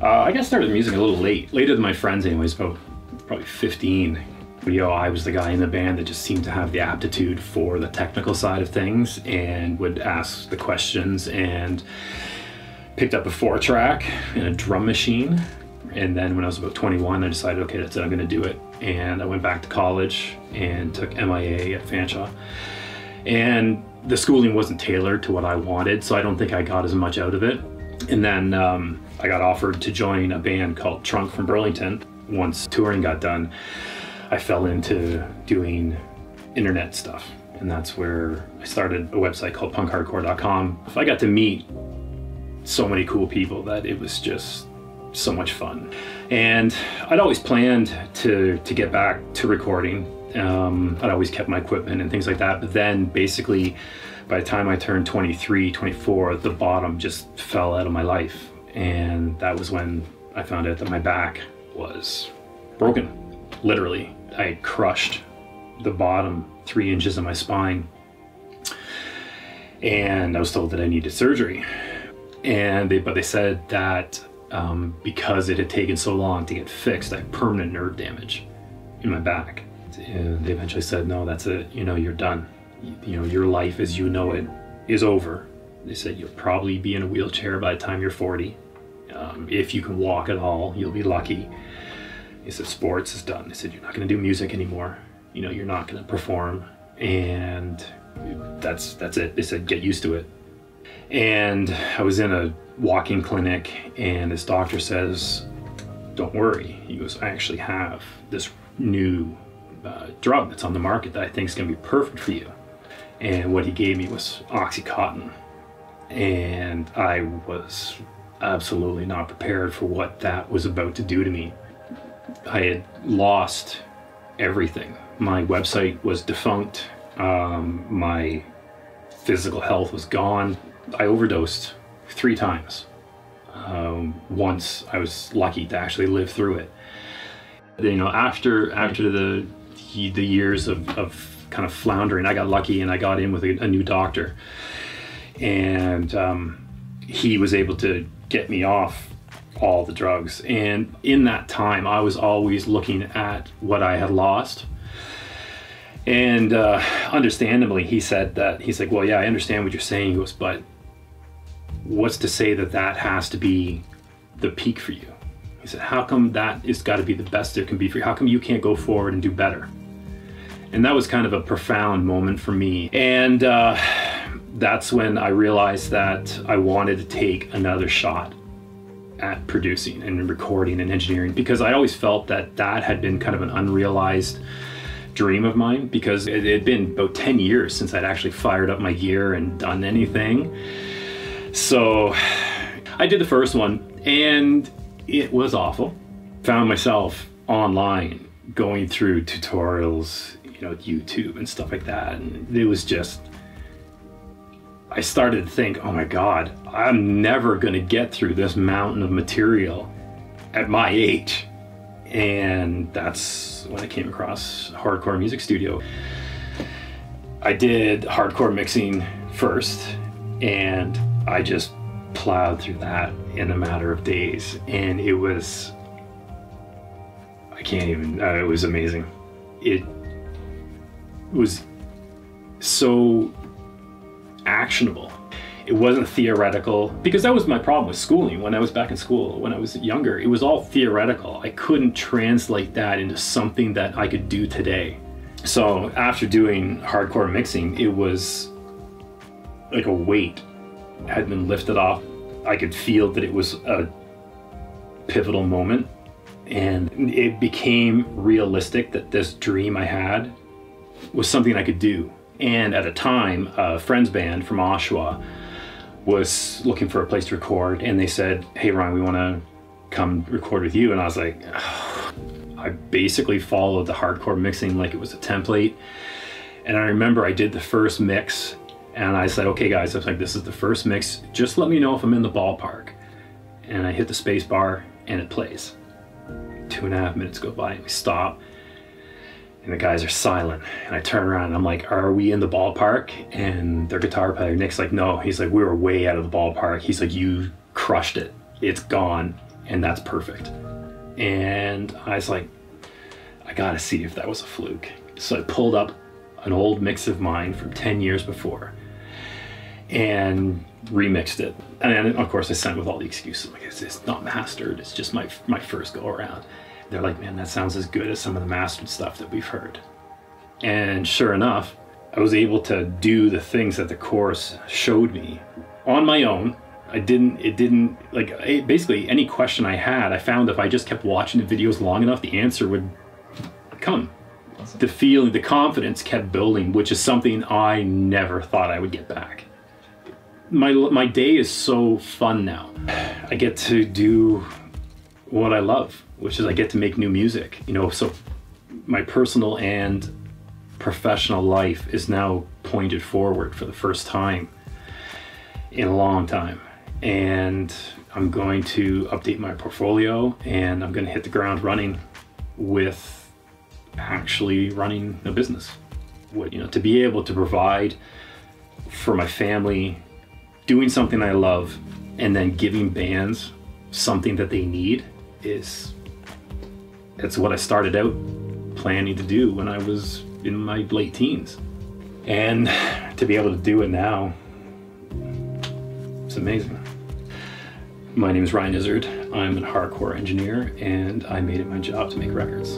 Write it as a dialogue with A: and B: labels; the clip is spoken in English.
A: I got started in music a little late, later than my friends anyways, probably 15. I was the guy in the band that just seemed to have the aptitude for the technical side of things and would ask the questions, and picked up a 4-track and a drum machine. And then when I was about 21, I decided, okay, that's it, I'm gonna do it. And I went back to college and took MIA at Fanshawe. And the schooling wasn't tailored to what I wanted, so I don't think I got as much out of it. And then I got offered to join a band called Trunk from Burlington. Once touring got done, I fell into doing internet stuff. And that's where I started a website called punkhardcore.com. I got to meet so many cool people that it was just so much fun. And I'd always planned to get back to recording. I'd always kept my equipment and things like that. But then basically, by the time I turned 23, 24, the bottom just fell out of my life. And that was when I found out that my back was broken, literally. I had crushed the bottom 3 inches of my spine. And I was told that I needed surgery. But they said that because it had taken so long to get fixed, I had permanent nerve damage in my back. And they eventually said, no, that's it, you're done. Your life as you know it is over. They said you'll probably be in a wheelchair by the time you're 40. If you can walk at all, you'll be lucky. They said sports is done. They said you're not going to do music anymore. You're not going to perform, and that's it. They said get used to it. And I was in a walking clinic, and this doctor says, don't worry. He goes, I actually have this new drug that's on the market that I think is going to be perfect for you. And what he gave me was Oxycontin. And I was absolutely not prepared for what that was about to do to me. I had lost everything. My website was defunct. My physical health was gone. I overdosed 3 times. Once I was lucky to actually live through it. After the years of kind of floundering, I got lucky and I got in with a new doctor, and he was able to get me off all the drugs. And in that time, I was always looking at what I had lost. And understandably, he's like, well, yeah, I understand what you're saying. He goes, but what's to say that has to be the peak for you? He said, how come that has got to be the best there can be for you? How come you can't go forward and do better? And that was kind of a profound moment for me. And that's when I realized that I wanted to take another shot at producing and recording and engineering, because I always felt that had been kind of an unrealized dream of mine, because it had been about 10 years since I'd actually fired up my gear and done anything. So I did the first one, and it was awful. Found myself online going through tutorials, YouTube and stuff like that, and it was just, I started to think, oh my God, I'm never gonna get through this mountain of material at my age. And that's when I came across Hardcore Music Studio. I did hardcore mixing first, and I just plowed through that in a matter of days. And it was, it was amazing. It was so actionable. It wasn't theoretical, because that was my problem with schooling. When I was back in school, when I was younger, it was all theoretical. I couldn't translate that into something that I could do today. So after doing hardcore mixing, it was like a weight had been lifted off. I could feel that it was a pivotal moment, and it became realistic that this dream I had was something I could do. And at a time, a friend's band from Oshawa was looking for a place to record, and they said, hey Ryan, we want to come record with you. And I was like, oh. I basically followed the hardcore mixing like it was a template. And I remember I did the first mix, and I said, okay guys, I was like, this is the first mix, just let me know if I'm in the ballpark. And I hit the space bar and it plays. 2.5 minutes go by and we stop, and the guys are silent, and I turn around and I'm like, are we in the ballpark? And their guitar player Nick's like, no. He's like, we were way out of the ballpark. He's like, you crushed it, it's gone. and that's perfect. And I was like, I gotta see if that was a fluke. So I pulled up an old mix of mine from 10 years before and remixed it. And then, of course, I sent with all the excuses. Like, it's not mastered. It's just my first go around. They're like, man, that sounds as good as some of the mastered stuff that we've heard. And sure enough, I was able to do the things that the course showed me on my own. Basically any question I had, I found if I just kept watching the videos long enough, the answer would come.
B: Awesome.
A: The feeling, the confidence kept building, which is something I never thought I would get back. My day is so fun now. I get to do what I love, which is I get to make new music. You know, so my personal and professional life is now pointed forward for the first time in a long time. And I'm going to update my portfolio, and I'm going to hit the ground running with actually running a business. You know, to be able to provide for my family, doing something I love, and then giving bands something that they need it's what I started out planning to do when I was in my late teens. And to be able to do it now, it's amazing. My name is Ryan Izzard. I'm a hardcore engineer, and I made it my job to make records.